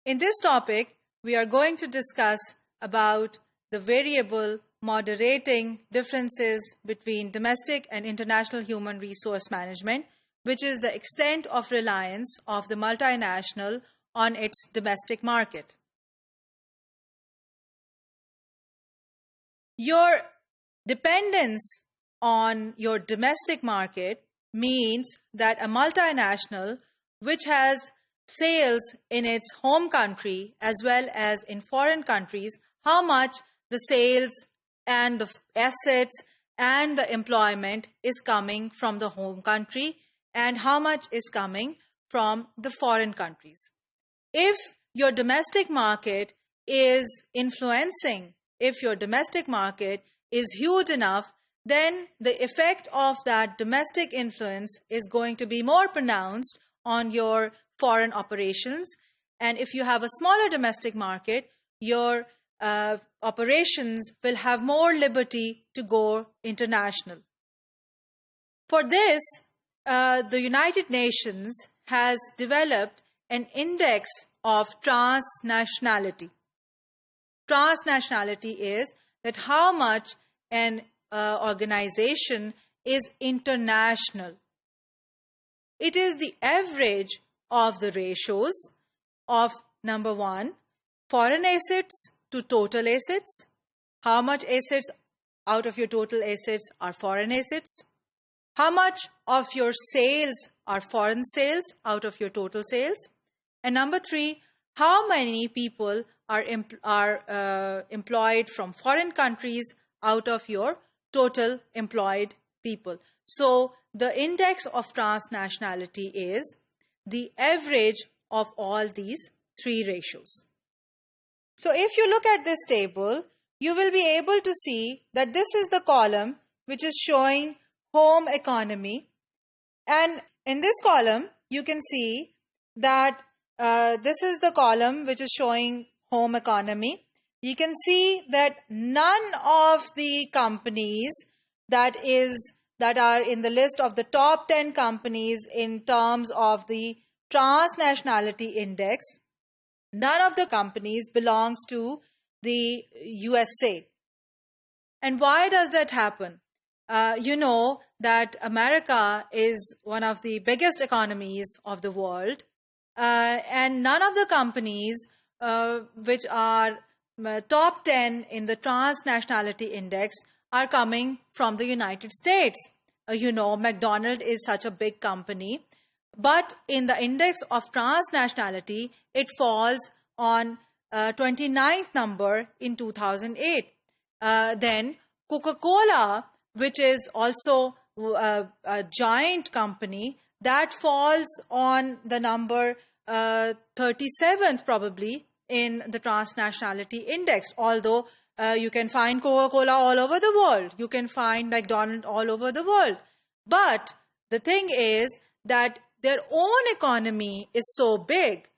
In this topic, we are going to discuss about the variable moderating differences between domestic and international human resource management, which is the extent of reliance of the multinational on its domestic market. Your dependence on your domestic market means that a multinational which has sales in its home country as well as in foreign countries, how much the sales and the assets and the employment is coming from the home country and how much is coming from the foreign countries. If your domestic market is influencing, if your domestic market is huge enough, then the effect of that domestic influence is going to be more pronounced on your foreign operations. And if you have a smaller domestic market, your operations will have more liberty to go international. For this, the United Nations has developed an index of transnationality. Transnationality is that how much an organization is international. It is the average of the ratios of number one, foreign assets to total assets. How much assets out of your total assets are foreign assets? How much of your sales are foreign sales out of your total sales? And number three, how many people are employed from foreign countries out of your total employed people? So the index of transnationality is the average of all these three ratios. So if you look at this table, you will be able to see that this is the column which is showing home economy. And in this column, you can see that this is the column which is showing home economy. You can see that none of the companies that are in the list of the top 10 companies in terms of the transnationality index, none of the companies belongs to the USA. And why does that happen? You know that America is one of the biggest economies of the world, and none of the companies which are top 10 in the transnationality index are coming from the United States. You know, McDonald's is such a big company, but in the index of transnationality, it falls on 29th number in 2008. Then Coca-Cola, which is also a giant company, that falls on the number 37th probably in the transnationality index, although you can find Coca-Cola all over the world. You can find McDonald's all over the world. But the thing is that their own economy is so big.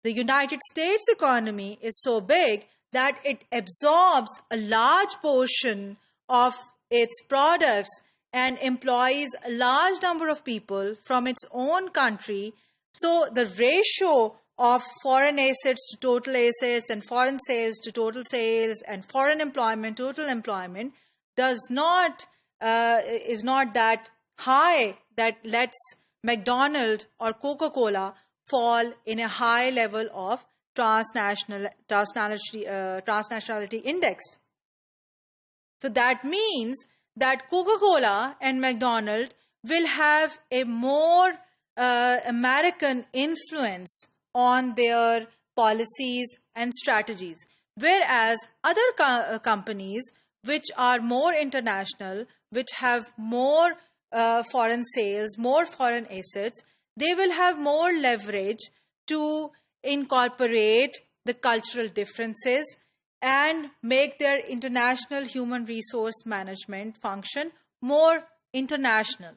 The United States economy is so big that it absorbs a large portion of its products and employs a large number of people from its own country. So the ratio of foreign assets to total assets and foreign sales to total sales and foreign employment, total employment is not that high that lets McDonald's or Coca-Cola fall in a high level of transnationality index. So that means that Coca-Cola and McDonald's will have a more American influence on their policies and strategies, whereas other companies which are more international, which have more foreign sales, more foreign assets, they will have more leverage to incorporate the cultural differences and make their international human resource management function more international.